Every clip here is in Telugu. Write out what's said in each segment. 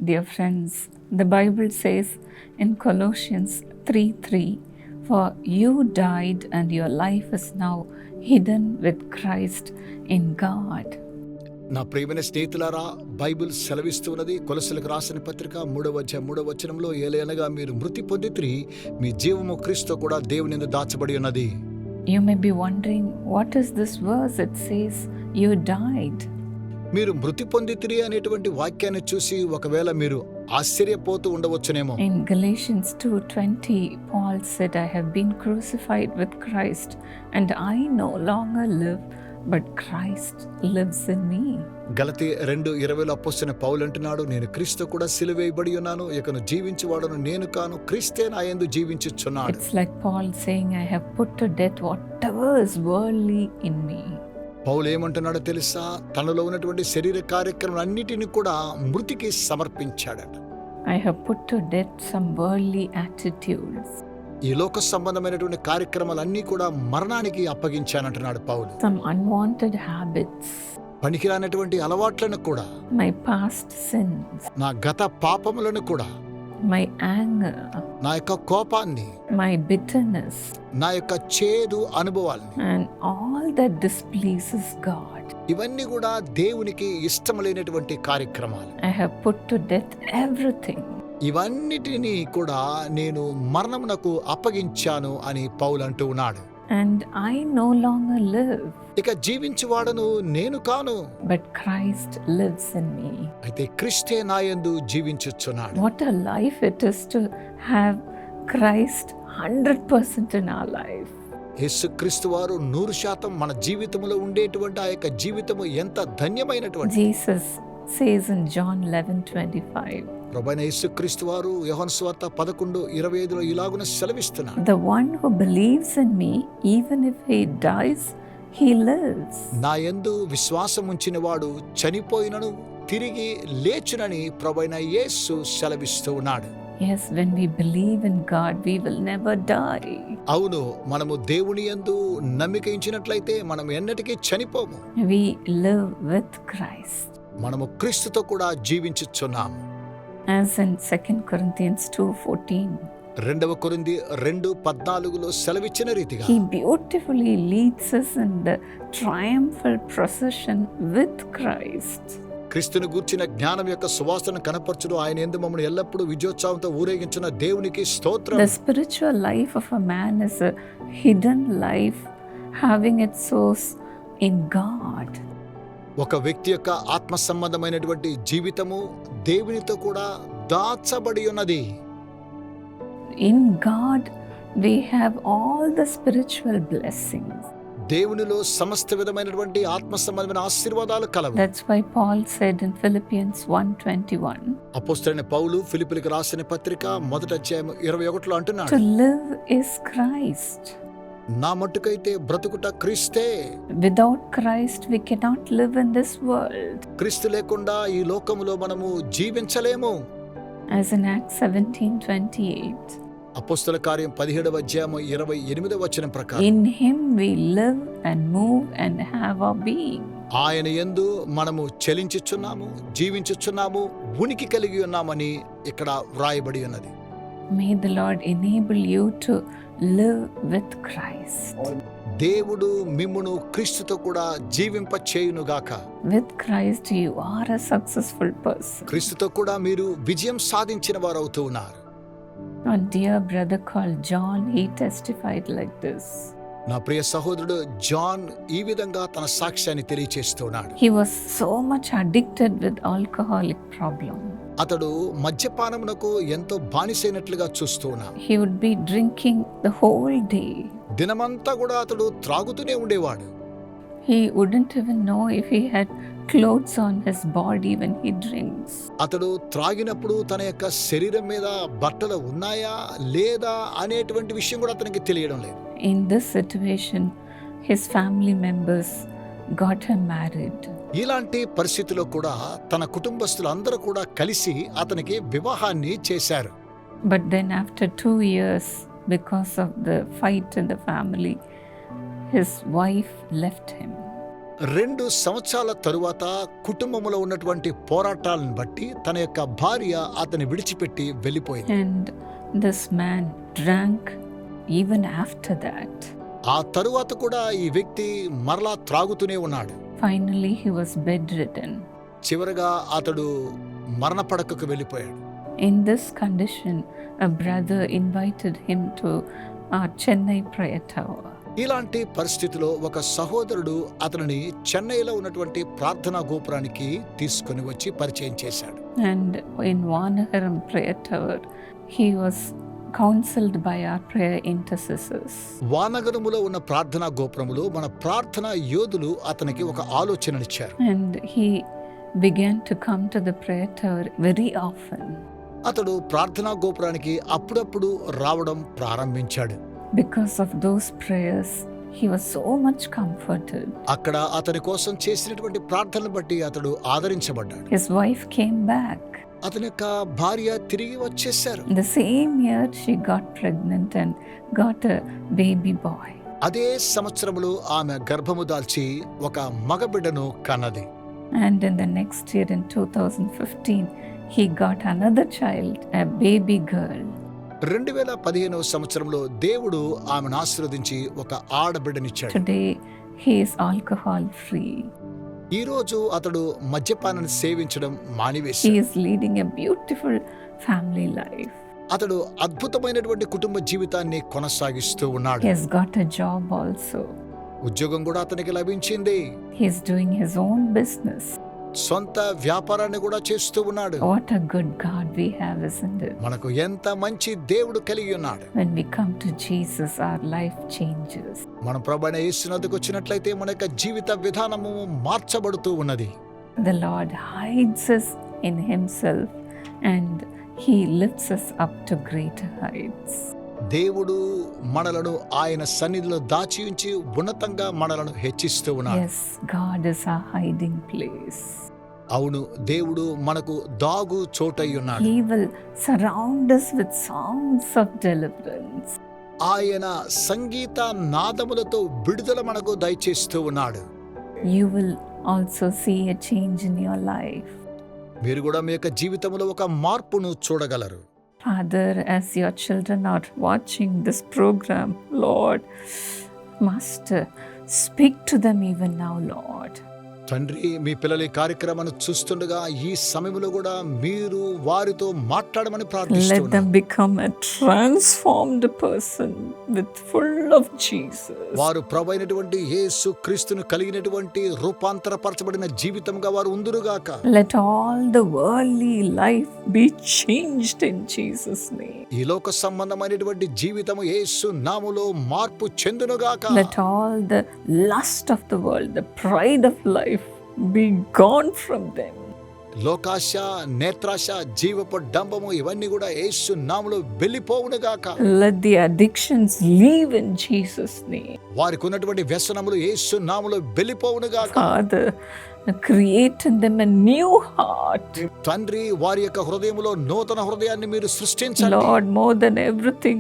Dear friends, the Bible says in Colossians 3:3, "For you died and your life is now hidden with Christ in God." నా ప్రియమైన స్నేహితులారా, బైబిల్ సెలవిస్తున్నది కొలొస్సీలకు రాసిన పత్రిక 3వ వచనంలో, ఏలయనగా మీరు మృతి పొందితిరి, మీ జీవము క్రీస్తుతో కూడా దేవుని యందు దాచబడి ఉన్నది. You may be wondering, what is this verse? It says you died. మీరు మృతి పొందితిరి అనేటువంటి వాక్యాన్ని చూసి ఒకవేళ మీరు ఆశ్చర్యపోతూ ఉండవచ్చునేమో. In Galatians 2:20, Paul said, "I have been crucified with Christ, and I no longer live, but Christ lives in me." గలతీ 2:20 అపోస్తలుడైన పౌలు అంటున్నాడు, నేను క్రీస్తు కూడా సిలువేయబడి ఉన్నాను, ఇకను జీవించువాడను నేను కాను, క్రీస్తే నా యందు జీవించుచున్నాడు. It's like Paul saying, "I have put to death whatever is worldly in me." పౌలు ఏమంటున్నాడో తెలుసా? తనలో ఉన్నటువంటి శరీర కార్యక్రమాలన్నిటిని కూడా మృతికి సమర్పించాడట. I have put to death some worldly attitudes. ఈ లోక సంబంధమైనటువంటి కార్యక్రమాలన్నీ కూడా మరణానికి అప్పగించానంటున్నాడు పౌలు. Some unwanted habits. పనికిరానటువంటి అలవాట్లను కూడా, My past sins. నా గత పాపములను కూడా, My anger. నా యొక్క కోపాన్ని, My bitterness. నా యొక్క చేదు అనుభవాల్ని, And all that displeases God. ఇవన్నీ కూడా దేవునికి ఇష్టం లేనటువంటి కార్యక్రమాలు. I have put to death everything. ఇవన్నిటినీ కూడా నేను మరణమునకు అప్పగించాను అని పౌలు అంటూ ఉన్నాడు. And I no longer live, ఇక జీవించువాడను నేను కాను, but Christ lives in me. అయితే క్రీస్తే నా యందు జీవించుచున్నాడు. What a life it is to have Christ 100% in our life. యేసుక్రీస్తు వారు 100% మన జీవితంలో ఉండేటువంటి ఆ యొక్క జీవితము ఎంత ధన్యమైనటువంటి. Jesus says in John 11:25, ప్రభువైన యేసుక్రీస్తు వారు యోహాను సువార్త 11:25 ఇలాగున సెలవిస్తున్నారు, "The one who believes in me, even if he dies, he lives." నా యందు విశ్వాసం ఉంచిన వాడు చనిపోయినను తిరిగి లేచునని ప్రభువైన యేసు సెలవిస్తూ ఉన్నాడు. Yes, when we believe in God, we will never die. అవును, మనము దేవుని యందు నమ్మిక ఉంచినట్లయితే మనం ఎన్నటికీ చనిపోము. We live with Christ. మనము క్రీస్తుతో కూడా జీవించుచున్నాము. As in 2 Corinthians 2:14, 2 కొరింథీ 2:14 సెలవిచ్చిన రీతిగా, He beautifully leads us in the triumphal procession with Christ. క్రీస్తుని గూర్చిన జ్ఞానం యొక్క సువాసన కనపరచును, ఆయన యందు మమ్మల్ని ఎల్లప్పుడూ విజయోత్సాహంతో ఊరేగించిన దేవునికి స్తోత్రం. The spiritual life of a man is a hidden life having its source in God. ఒక వ్యక్తి యొక్క ఆత్మ సంబంధమైనటువంటి జీవితము దేవునితో కూడా దాచబడి ఉన్నది. In God we have all the spiritual blessings. దేవునిలో సమస్త విధమైనటువంటి ఆత్మ సంబంధమైన ఆశీర్వాదాలు కలవు. That's why Paul said in Philippians 1:21, అపోస్తలుడైన పౌలు ఫిలిప్పీయులకు రాసిన పత్రిక 1:21 అంటున్నాడు, "To live is Christ." నా మట్టుకైతే బ్రతుకుట క్రీస్తే. Without Christ we cannot live in this world. క్రీస్తు లేకుండా ఈ లోకములో మనము జీవించలేము. As in Acts 17:28, అపోస్తల కార్యం 17:28 ప్రకారం, "In him we live and move and have our being." ఆయన యందు మనము చలించుచున్నాము, జీవించుచున్నాము, ఉనికి కలిగి ఉన్నామని ఇక్కడ వ్రాయబడి ఉన్నది. May the Lord enable you to live with Christ. దేవుడు మిమ్మును క్రీస్తుతో కూడా జీవింప చేయునుగాక. With Christ you are a successful person. క్రీస్తుతో కూడా మీరు విజయం సాధించిన వారు అవుతూ ఉన్నారు. A dear brother called John, he testified like this. నా ప్రియ సహోదరుడు జాన్ ఈ విధంగా తన సాక్ష్యాన్ని తెలియచేస్తున్నాడు. He was so much addicted with alcoholic problem. అతడు మద్యపానమునకు ఎంతో బానిసైనట్లుగా చూస్తూ ఉన్నాడు. He would be drinking the whole day. దినమంతా కూడా అతడు త్రాగుతూనే ఉండేవాడు. He wouldn't even know if he had clothes on his body when he drinks. అతడు త్రాగినప్పుడు తన యొక్క శరీరం మీద బట్టలు ఉన్నాయా లేదా అనేటువంటి విషయం కూడా అతనికి తెలియడం లేదు. In this situation, his family members got him married. ఇలాంటి పరిస్థితిలో కూడా తన కుటుంబస్తులందరూ కూడా కలిసి అతనికి వివాహాన్ని చేశారు. But then after 2 years, because of the fight in the family, his wife left him. 2 సంవత్సరాల తరువాత కుటుంబంలో ఉన్నటువంటి పోరాటాలను బట్టి తన యొక్క భార్య అతన్ని విడిచిపెట్టి వెళ్ళిపోయింది. And this man drank even after that. ఆ తరువాత కూడా ఈ వ్యక్తి మరలా త్రాగుతూనే ఉన్నాడు. Finally, he was bedridden. చివరగా అతడు మరణ పడకకు వెళ్ళిపోయాడు. In this condition, a brother invited him to our Chennai prayer tower. ఇలాంటి పరిస్థితిలో ఒక సహోదరుడు అతనిని చెన్నైలో ఉన్నటువంటి ప్రార్థనా గోపురానికి తీసుకుని వచ్చి పరిచయం చేశాడు. And in Vanagaram prayer tower, he was counseled by our prayer intercessors. వానగరములో ఉన్న ప్రార్థనా గోపురములో మన ప్రార్థనా యోధులు అతనికి ఒక ఆలోచననిచ్చారు. And he began to come to the prayer tower very often. అతడు ప్రార్థనా గోపురానికి అప్పుడప్పుడు రావడం ప్రారంభించాడు. Because of those prayers, he was so much comforted. అక్కడ అతని కోసం చేసినటువంటి ప్రార్థనలు బట్టి అతడు ఆదరించబడ్డాడు. His wife came back. అతని యొక్క భార్య తిరిగి వచ్చేశారు. The same year, she got pregnant and got a baby boy. అదే సంవత్సరములో ఆమె గర్భము దాల్చి ఒక మగబిడ్డను కన్నది. And in the next year, in 2015, he got another child, a baby girl. 2015వ సంవత్సరంలో దేవుడు ఆమెను ఆశీర్వదించి ఒక ఆడబిడ్డనిచ్చాడు. Today, he is alcohol free. ఈ రోజు అతడు మద్యపానాన్ని సేవించడం He మానివేశాడు. is leading a beautiful family life. అతడు అద్భుతమైనటువంటి కుటుంబ జీవితాన్ని కొనసాగిస్తూ ఉన్నాడు. He has got a job also. ఉద్యోగం కూడా అతనికి లభించింది. He is doing his own business. సొంత వ్యాపారాన్ని కూడా చేస్తూ ఉన్నాడు. What a good God we have, isn't it? మనకు ఎంత మంచి దేవుడు కలిగి ఉన్నాడు. When we come to Jesus, our life changes. మన ప్రభువైన యేసునద్దకు వచ్చినట్లయితే మన యొక్క జీవిత విధానము మార్చబడుతూ ఉన్నది. The Lord hides us in himself and he lifts us up to greater heights. దేవుడు మనలను ఆయన సన్నిధిలో దాచి ఉంచి ఉన్నతంగా మనలను హెచ్చిస్తూ ఉన్నాడు. Yes, God is our hiding place. అవును, దేవుడు మనకు దాగు చోటై ఉన్నాడు. He will surround us with songs of deliverance. ఆయన సంగీత నాదములతో విడుదల మనకు దయచేస్తూ ఉన్నాడు. You will also see a change in your life. మీరు కూడా మీ యొక్క జీవితంలో ఒక మార్పును చూడగలరు. Father, as your children are watching this program, Lord, Master, speak to them even now, Lord. తండ్రి, మీ పిల్లల ఈ కార్యక్రమాన్ని చూస్తుండగా ఈ సమయంలో కూడా మీరు వారితో మాట్లాడమని Let ప్రార్థిస్తున్నాను. them become a transformed person with full of Jesus. వారు ప్రభువైనటువంటి యేసు క్రీస్తును కలిగినటువంటి రూపాంతరపరచబడిన జీవితంగా వారు ఉందురుగాక. Let all the worldly life be changed in Jesus' name. ఈ లోక సంబంధమైనటువంటి జీవితము యేసు నామములో మార్పు చెందునుగాక. Let all the lust of the world, the pride of life be gone from them. లోకాశ, నేత్రాశ, జీవపు డంబము ఇవన్నీ కూడా యేసు నామములో వెళ్ళిపోవునుగాక. Let the addictions leave in Jesus' name. వారికి ఉన్నటువంటి వ్యసనములు యేసు నామములో వెళ్ళిపోవునుగాక. Father, create in them a new heart. తండ్రి, వారి యొక్క హృదయములో నూతన హృదయాన్ని మీరు సృష్టించండి. Lord, more than everything,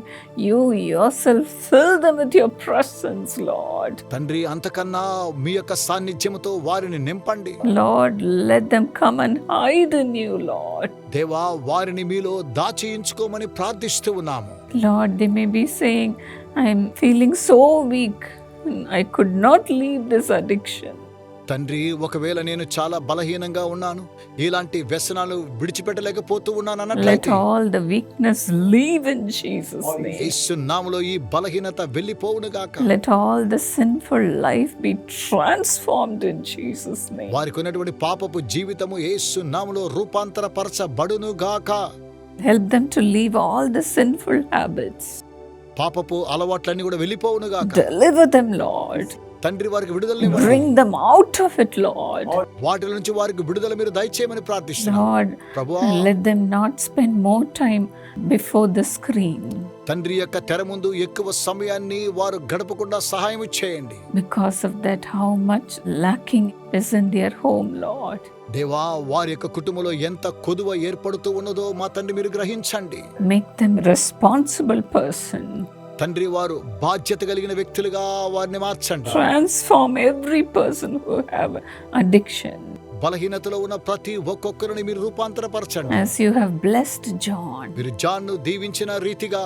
you yourself fill them with your presence, Lord. తండ్రి, అంతకన్నా మీ యొక్క సాన్నిధ్యముతో వారిని నింపండి. Lord, let them come and hide in you, Lord. దేవా, వారిని మీలో దాచియించుకోమని ప్రార్థిస్తూ ఉన్నాము. Lord, they may be saying, I'm feeling so weak. I could not leave this addiction. తండ్రి, ఒకవేళ నేను చాలా బలహీనంగా ఉన్నాను, ఇలాంటి వ్యసనాలు విడిచిపెట్టలేకపోతూ ఉన్నాను Let అన్నట్లయితే all the weakness leave in Jesus' name. యేసు నామములో ఈ బలహీనత వెళ్ళిపోవునుగాక. Let all the sinful life be transformed in Jesus' name. వారికి ఉన్నటువంటి పాపపు జీవితము యేసు నామములో రూపాంతరపరచబడునుగాక. Help them to leave all the sinful habits. పాపపు అలవాట్లన్నీ కూడా వెళ్ళిపోవునుగాక. Deliver them, Lord. తండ్రి, వారికి విడుదల Bring them out of it, Lord. వాటి నుంచి వారికి విడుదల మీరు దయచేయమని ప్రార్థిస్తున్నాను. Lord, ప్రభువా, let them not spend more time before the screen. తండ్రి యొక్క తెర ముందు ఎక్కువ సమయాన్ని వారు గడపకుండా సహాయం చేయండి. Because of that, how much lacking is in their home, Lord. దేవా, వారి యొక్క కుటుంబంలో ఎంత కొదువ ఏర్పడుతూ ఉన్నదో మా తండ్రి మీరు గ్రహించండి. Make them responsible person. తండ్రి వారు బాధ్యత కలిగిన వ్యక్తులుగా వారిని మార్చండి. Transform every person who have addiction. బలహీనతలో ఉన్న ప్రతి ఒక్కొక్కరిని మీరు రూపాంతరపరచండి. As you have blessed John, మీరు జాన్ను దీవించిన రీతిగా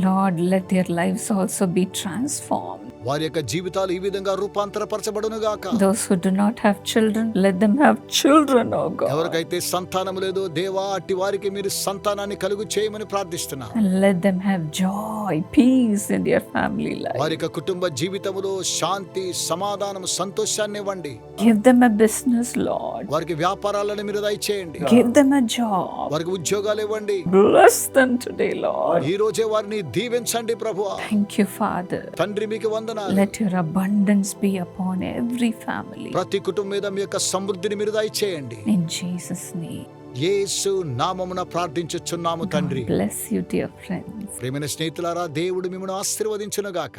Lord, let their lives also be transformed. వారి యొక్క జీవితాలు ఈ విధంగా రూపాంతరపరచబడును గాక. Those who do not have children, let them have children, oh God. ఎవరికైతే సంతానం లేదో దేవా అట్టి వారికి మీరు సంతానాన్ని కలుగు చేయమని ప్రార్థిస్తున్నాను. And let them have joy, peace in their family life. వారి యొక్క కుటుంబ జీవితంలో శాంతి, సమాధానం, సంతోషాన్ని ఇవ్వండి. Give them a business, Lord. వారికి వ్యాపారాలను మీరు దయచేయండి. Give them a job. వారికి ఉద్యోగాలు ఇవ్వండి. Bless them today, Lord. ఈ రోజే వారిని దీవించండి ప్రభువా. Thank you, Father. తండ్రి మీకు వందనాలు. Let your abundance be upon every family. ప్రతి కుటుంబం మీద మీ యొక్క సమృద్ధిని మీరు దయచేయండి. In Jesus' name. యేసు నామమున ప్రార్థించుచున్నాము తండ్రి. Bless you, dear friends. ప్రియమైన స్నేహితులారా, దేవుడు మిమ్మల్ని ఆశీర్వదించును గాక.